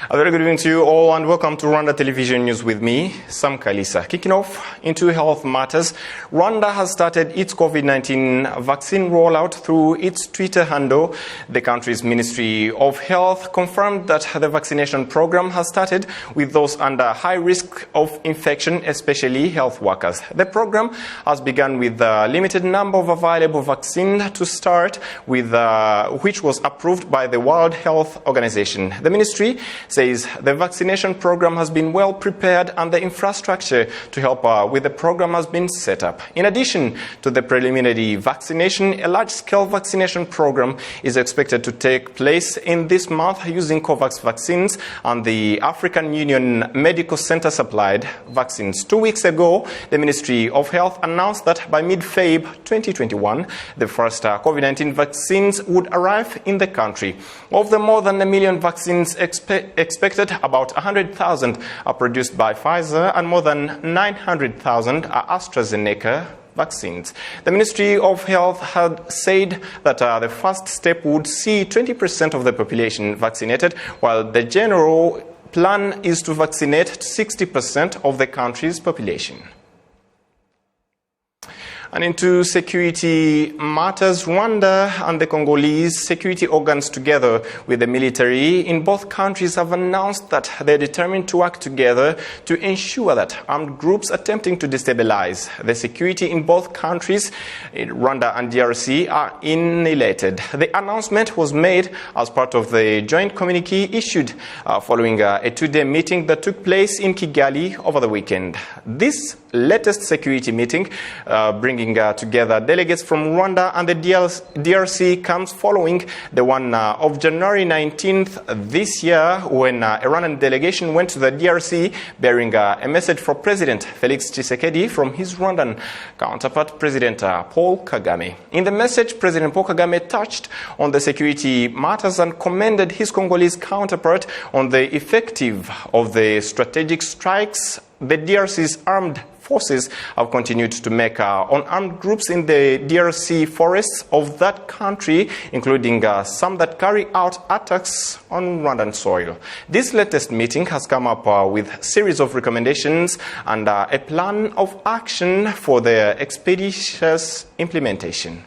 A very good evening to you all and welcome to Rwanda Television News with me, Sam Kalisa. Kicking off into health matters, Rwanda has started its COVID-19 vaccine rollout through its Twitter handle. The country's Ministry of Health confirmed that the vaccination program has started with those under high risk of infection, especially health workers. The program has begun with a limited number of available vaccines to start with, which was approved by the World Health Organization. The ministry says the vaccination program has been well prepared and the infrastructure to help with the program has been set up. In addition to the preliminary vaccination, a large-scale vaccination program is expected to take place in this month using COVAX vaccines and the African Union Medical Center supplied vaccines. 2 weeks ago, the Ministry of Health announced that by mid-Feb 2021, the first COVID-19 vaccines would arrive in the country. Of the more than 1 million vaccines expected, about 100,000 are produced by Pfizer and more than 900,000 are AstraZeneca vaccines. The Ministry of Health had said that the first step would see 20% of the population vaccinated, while the general plan is to vaccinate 60% of the country's population. And into security matters, Rwanda and the Congolese security organs together with the military in both countries have announced that they're determined to work together to ensure that armed groups attempting to destabilize the security in both countries, Rwanda and DRC, are annihilated. The announcement was made as part of the joint communique issued following a 2-day meeting that took place in Kigali over the weekend. This latest security meeting, bringing together delegates from Rwanda and the DRC, comes following the one of January 19th this year, when a Rwandan delegation went to the DRC bearing a message for President Felix Tshisekedi from his Rwandan counterpart, President Paul Kagame. In the message, President Paul Kagame touched on the security matters and commended his Congolese counterpart on the effective of the strategic strikes the DRC's armed forces have continued to make on armed groups in the DRC forests of that country, including some that carry out attacks on Rwandan soil. This latest meeting has come up with a series of recommendations and a plan of action for their expeditious implementation.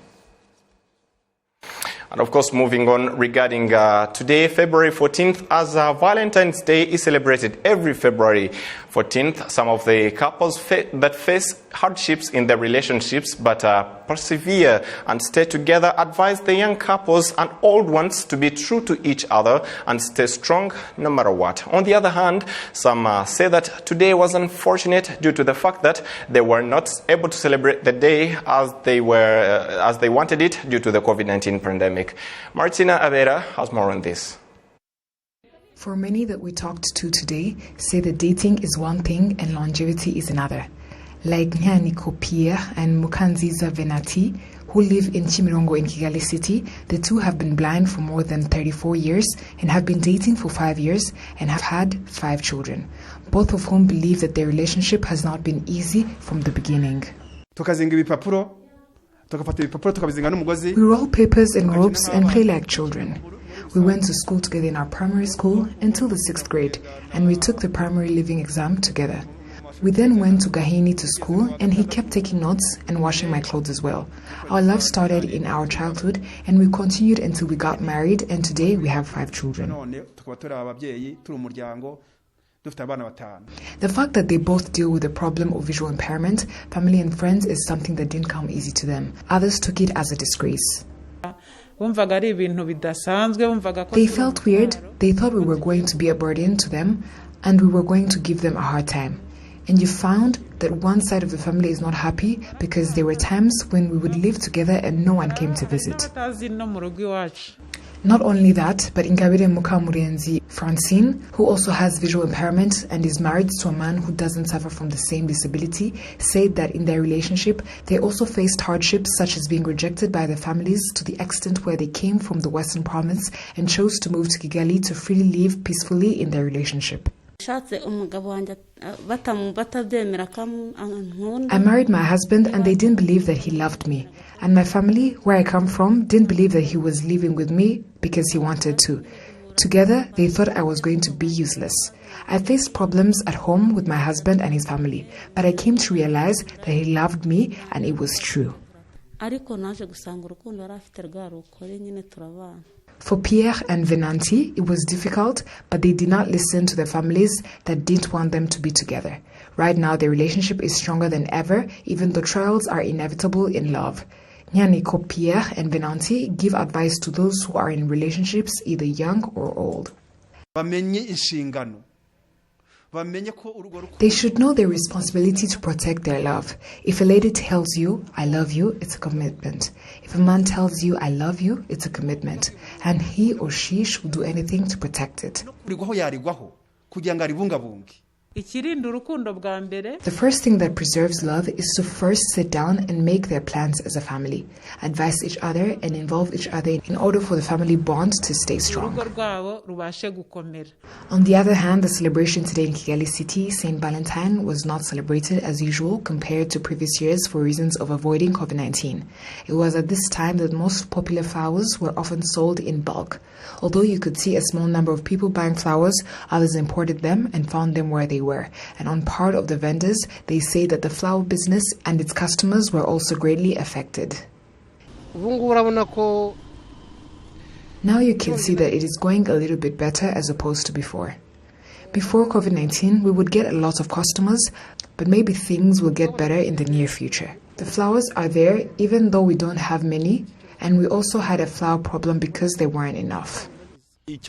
And of course, moving on regarding today, February 14th, as Valentine's Day is celebrated every February 14th, some of the couples that face hardships in their relationships but persevere and stay together advise the young couples and old ones to be true to each other and stay strong no matter what. On the other hand, some say that today was unfortunate due to the fact that they were not able to celebrate the day as they wanted it due to the COVID-19 pandemic. Martina Avera has more on this. For many that we talked to today, say that dating is one thing and longevity is another. Like Nyani Kopia and Mukanziza Venati, who live in Chimirongo in Kigali City, the two have been blind for more than 34 years and have been dating for 5 years and have had 5 children, both of whom believe that their relationship has not been easy from the beginning. We roll papers and ropes and play like children. We went to school together in our primary school until the 6th grade, and we took the primary living exam together. We then went to Gahini to school, and he kept taking notes and washing my clothes as well. Our love started in our childhood, and we continued until we got married, and today we have 5 children. The fact that they both deal with the problem of visual impairment, family and friends, is something that didn't come easy to them. Others took it as a disgrace. They felt weird. They thought we were going to be a burden to them and we were going to give them a hard time. And you found that one side of the family is not happy because there were times when we would live together and no one came to visit. Not only that, but Ingabire Mukamurenzi Francine, who also has visual impairment and is married to a man who doesn't suffer from the same disability, said that in their relationship, they also faced hardships such as being rejected by their families to the extent where they came from the Western province and chose to move to Kigali to freely live peacefully in their relationship. I married my husband and they didn't believe that he loved me. And my family, where I come from, didn't believe that he was living with me because he wanted to. Together, they thought I was going to be useless. I faced problems at home with my husband and his family, but I came to realize that he loved me and it was true. For Pierre and Venanti, it was difficult, but they did not listen to their families that didn't want them to be together. Right now, their relationship is stronger than ever, even though trials are inevitable in love. Nyaniko, Pierre, and Venanti give advice to those who are in relationships, either young or old. They should know their responsibility to protect their love. If a lady tells you, I love you, it's a commitment. If a man tells you, I love you, it's a commitment. And he or she should do anything to protect it. The first thing that preserves love is to first sit down and make their plans as a family, advise each other and involve each other in order for the family bond to stay strong. On the other hand, the celebration today in Kigali City, St. Valentine, was not celebrated as usual compared to previous years for reasons of avoiding COVID-19. It was at this time that most popular flowers were often sold in bulk. Although you could see a small number of people buying flowers, others imported them and found them where they were. And on part of the vendors, they say that the flower business and its customers were also greatly affected. Now you can see that it is going a little bit better as opposed to before. Before COVID-19, we would get a lot of customers, but maybe things will get better in the near future. The flowers are there even though we don't have many, and we also had a flower problem because there weren't enough. Right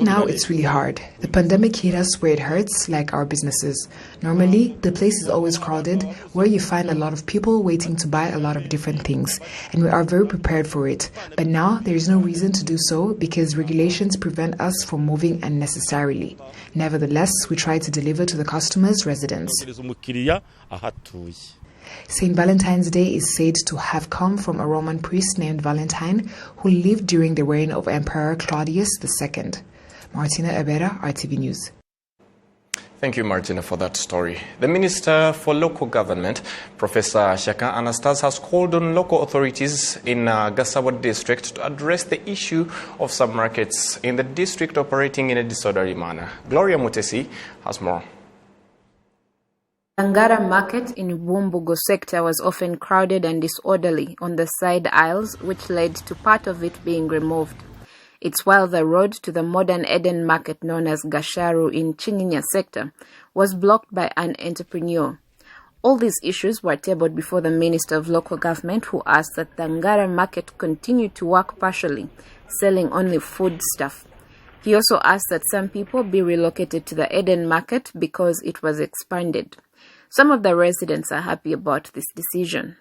now, it's really hard. The pandemic hit us where it hurts, like our businesses. Normally, the place is always crowded, where you find a lot of people waiting to buy a lot of different things, and we are very prepared for it. But now, there is no reason to do so because regulations prevent us from moving unnecessarily. Nevertheless, we try to deliver to the customer's residence. St. Valentine's Day is said to have come from a Roman priest named Valentine who lived during the reign of Emperor Claudius II. Martina Ebera, RTV News. Thank you, Martina, for that story. The Minister for Local Government, Professor Shaka Anastas, has called on local authorities in Gasawa district to address the issue of some markets in the district operating in a disorderly manner. Gloria Mutesi has more. Ngara market in Bumbugo sector was often crowded and disorderly on the side aisles, which led to part of it being removed. It's while the road to the modern Eden market known as Gasharu in Chinyinya sector was blocked by an entrepreneur. All these issues were tabled before the Minister of Local Government, who asked that the Ngara market continue to work partially, selling only foodstuff. He also asked that some people be relocated to the Eden market because it was expanded. Some of the residents are happy about this decision.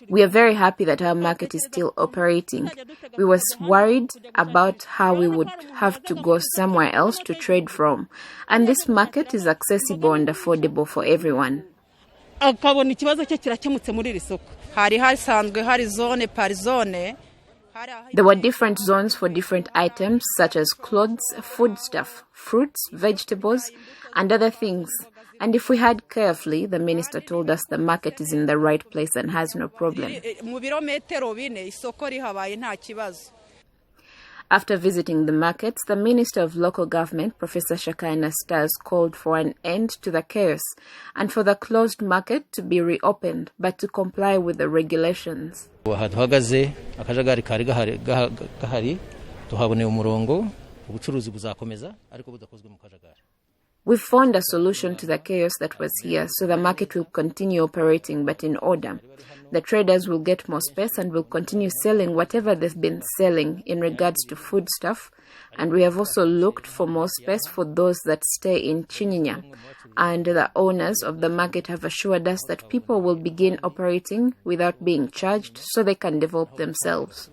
We are very happy that our market is still operating. We were worried about how we would have to go somewhere else to trade from. And this market is accessible and affordable for everyone. There were different zones for different items such as clothes, foodstuff, fruits, vegetables, and other things. And if we heard carefully, the minister told us the market is in the right place and has no problem. After visiting the markets, the Minister of Local Government, Professor Shaka Anastas, called for an end to the chaos and for the closed market to be reopened, but to comply with the regulations. We've found a solution to the chaos that was here, so the market will continue operating, but in order. The traders will get more space and will continue selling whatever they've been selling in regards to foodstuff. And we have also looked for more space for those that stay in Chinyinya. And the owners of the market have assured us that people will begin operating without being charged so they can develop themselves.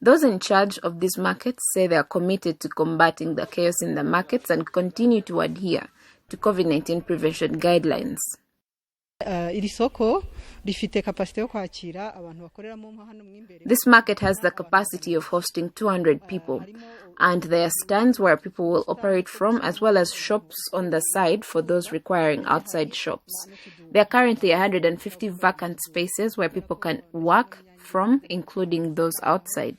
Those in charge of these markets say they are committed to combating the chaos in the markets and continue to adhere to COVID-19 prevention guidelines. This market has the capacity of hosting 200 people, and there are stands where people will operate from, as well as shops on the side for those requiring outside shops. There are currently 150 vacant spaces where people can work from, including those outside.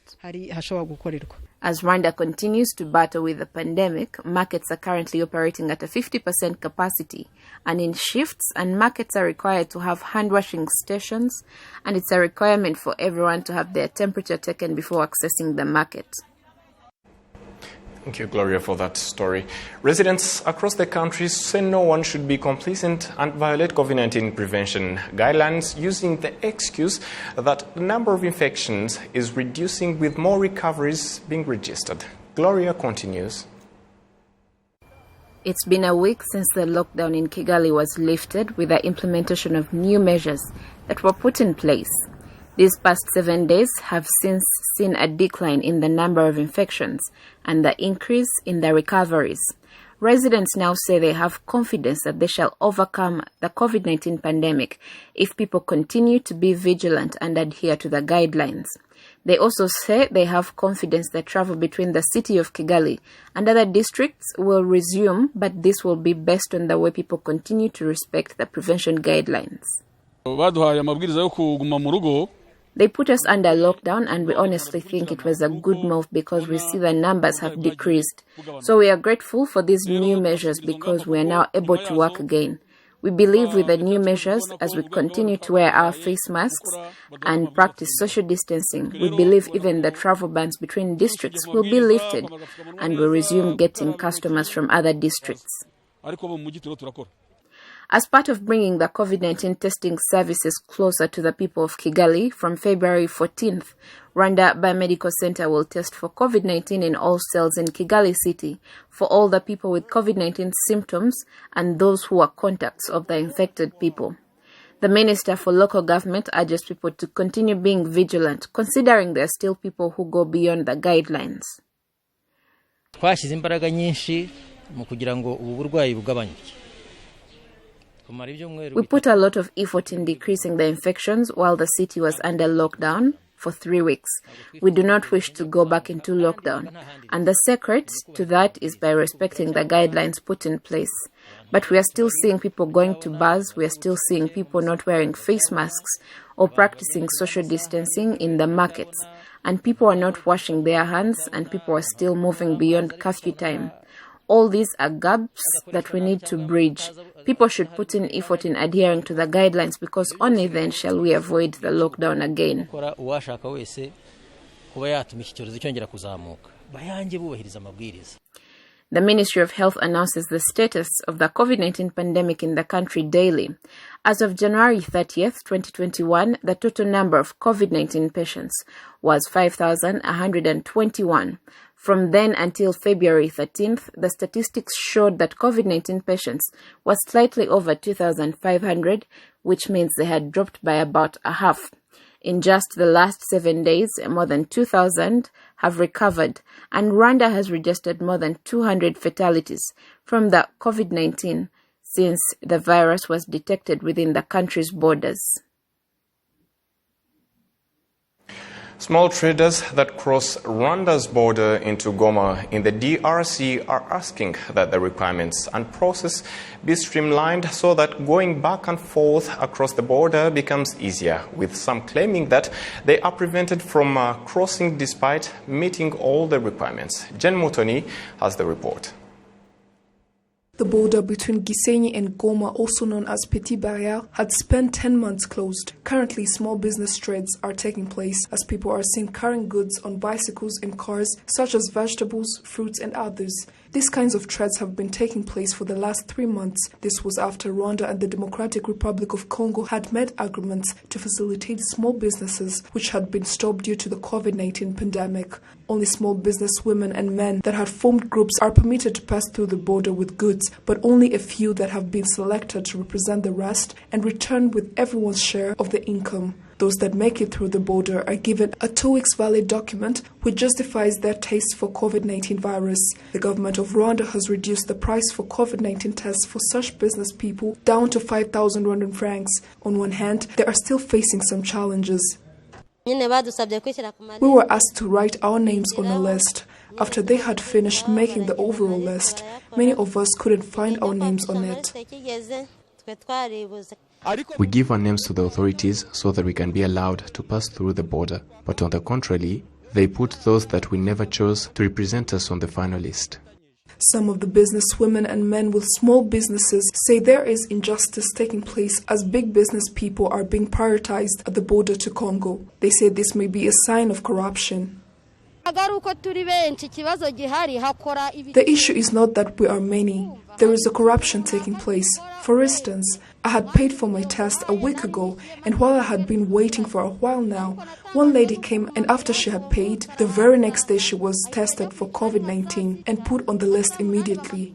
As Rwanda continues to battle with the pandemic, markets are currently operating at a 50% capacity and in shifts, and markets are required to have hand-washing stations, and it's a requirement for everyone to have their temperature taken before accessing the market. Thank you, Gloria, for that story. Residents across the country say no one should be complacent and violate COVID-19 prevention guidelines using the excuse that the number of infections is reducing with more recoveries being registered. Gloria continues. It's been a week since the lockdown in Kigali was lifted, with the implementation of new measures that were put in place. These past 7 days have since seen a decline in the number of infections and the increase in the recoveries. Residents now say they have confidence that they shall overcome the COVID-19 pandemic if people continue to be vigilant and adhere to the guidelines. They also say they have confidence that travel between the city of Kigali and other districts will resume, but this will be based on the way people continue to respect the prevention guidelines. They put us under lockdown, and we honestly think it was a good move because we see the numbers have decreased. So we are grateful for these new measures because we are now able to work again. We believe with the new measures, as we continue to wear our face masks and practice social distancing, we believe even the travel bans between districts will be lifted and will resume getting customers from other districts. As part of bringing the COVID-19 testing services closer to the people of Kigali, from February 14th, Rwanda Biomedical Center will test for COVID-19 in all cells in Kigali City for all the people with COVID-19 symptoms and those who are contacts of the infected people. The Minister for Local Government urges people to continue being vigilant, considering there are still people who go beyond the guidelines. We put a lot of effort in decreasing the infections while the city was under lockdown for 3 weeks. We do not wish to go back into lockdown, and the secret to that is by respecting the guidelines put in place. But we are still seeing people going to bars, we are still seeing people not wearing face masks or practicing social distancing in the markets, and people are not washing their hands, and people are still moving beyond curfew time. All these are gaps that we need to bridge. People should put in effort in adhering to the guidelines because only then shall we avoid the lockdown again. The Ministry of Health announces the status of the COVID-19 pandemic in the country daily. As of January 30th, 2021, the total number of COVID-19 patients was 5,121. From then until February 13th, the statistics showed that COVID-19 patients was slightly over 2,500, which means they had dropped by about a half. In just the last 7 days, more than 2,000 have recovered, and Rwanda has registered more than 200 fatalities from the COVID-19 since the virus was detected within the country's borders. Small traders that cross Rwanda's border into Goma in the DRC are asking that the requirements and process be streamlined so that going back and forth across the border becomes easier, with some claiming that they are prevented from crossing despite meeting all the requirements. Jen Mutoni has the report. The border between Gisenyi and Goma, also known as Petit Barriere, had spent 10 months closed. Currently, small business trades are taking place as people are seen carrying goods on bicycles and cars, such as vegetables, fruits, and others. These kinds of trades have been taking place for the last 3 months. This was after Rwanda and the Democratic Republic of Congo had made agreements to facilitate small businesses which had been stopped due to the COVID-19 pandemic. Only small business women and men that had formed groups are permitted to pass through the border with goods, but only a few that have been selected to represent the rest and return with everyone's share of the income. Those that make it through the border are given a 2 weeks valid document which justifies their test for COVID-19 virus. The government of Rwanda has reduced the price for COVID-19 tests for such business people down to 5,000 Rwandan francs. On one hand, they are still facing some challenges. We were asked to write our names on a list. After they had finished making the overall list, many of us couldn't find our names on it. We give our names to the authorities so that we can be allowed to pass through the border. But on the contrary, they put those that we never chose to represent us on the final list. Some of the businesswomen and men with small businesses say there is injustice taking place as big business people are being prioritized at the border to Congo. They say this may be a sign of corruption. The issue is not that we are many. There is a corruption taking place. For instance, I had paid for my test a week ago, and while I had been waiting for a while now, one lady came, and after she had paid, the very next day she was tested for COVID-19 and put on the list immediately.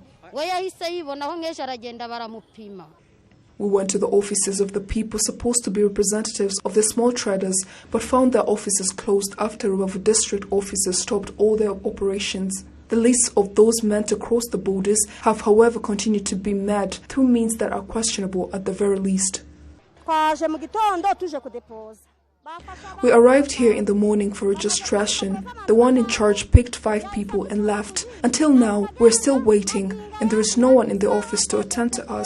We went to the offices of the people supposed to be representatives of the small traders, but found their offices closed after Rubavu district officers stopped all their operations. The lists of those meant to cross the borders have, however, continued to be made through means that are questionable at the very least. We arrived here in the morning for registration. The one in charge picked 5 people and left. Until now, we're still waiting, and there is no one in the office to attend to us.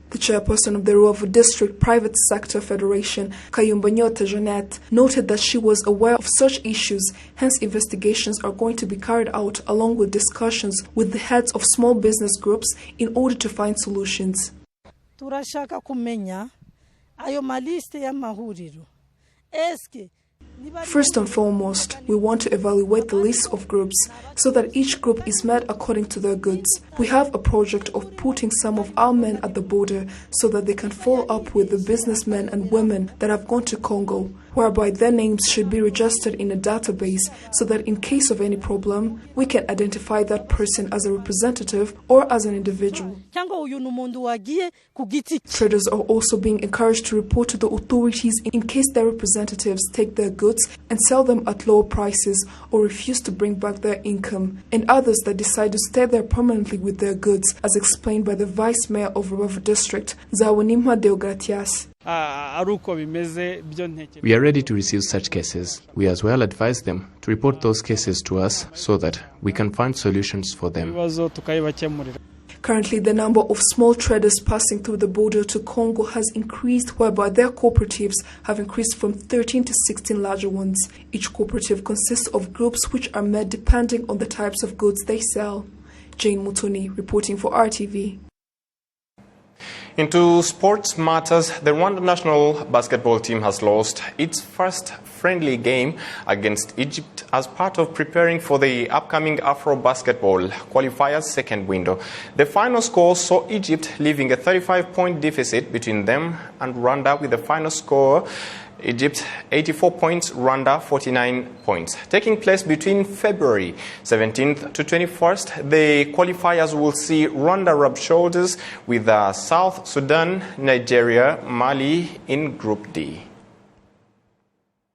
The chairperson of the Rwanda District Private Sector Federation, Kayumba Jeanette, noted that she was aware of such issues, hence investigations are going to be carried out along with discussions with the heads of small business groups in order to find solutions. First and foremost, we want to evaluate the list of groups so that each group is met according to their goods. We have a project of putting some of our men at the border so that they can follow up with the businessmen and women that have gone to Congo, whereby their names should be registered in a database so that in case of any problem, we can identify that person as a representative or as an individual. Traders are also being encouraged to report to the authorities in case their representatives take their goods and sell them at lower prices or refuse to bring back their income, and others that decide to stay there permanently with their goods, as explained by the Vice Mayor of Rwanda District, Zawonimpa Deogratias. We are ready to receive such cases. We as well advise them to report those cases to us so that we can find solutions for them. Currently, the number of small traders passing through the border to Congo has increased, whereby their cooperatives have increased from 13 to 16 larger ones. Each cooperative consists of groups which are made depending on the types of goods they sell. Jane Mutoni, reporting for RTV. Into sports matters, the Rwanda national basketball team has lost its first friendly game against Egypt as part of preparing for the upcoming Afro basketball qualifiers second window. The final score saw Egypt leaving a 35-point deficit between them and Rwanda, with the final score Egypt 84 points, Rwanda 49 points. Taking place between February 17th to 21st, the qualifiers will see Rwanda rub shoulders with South Sudan, Nigeria, Mali in Group D.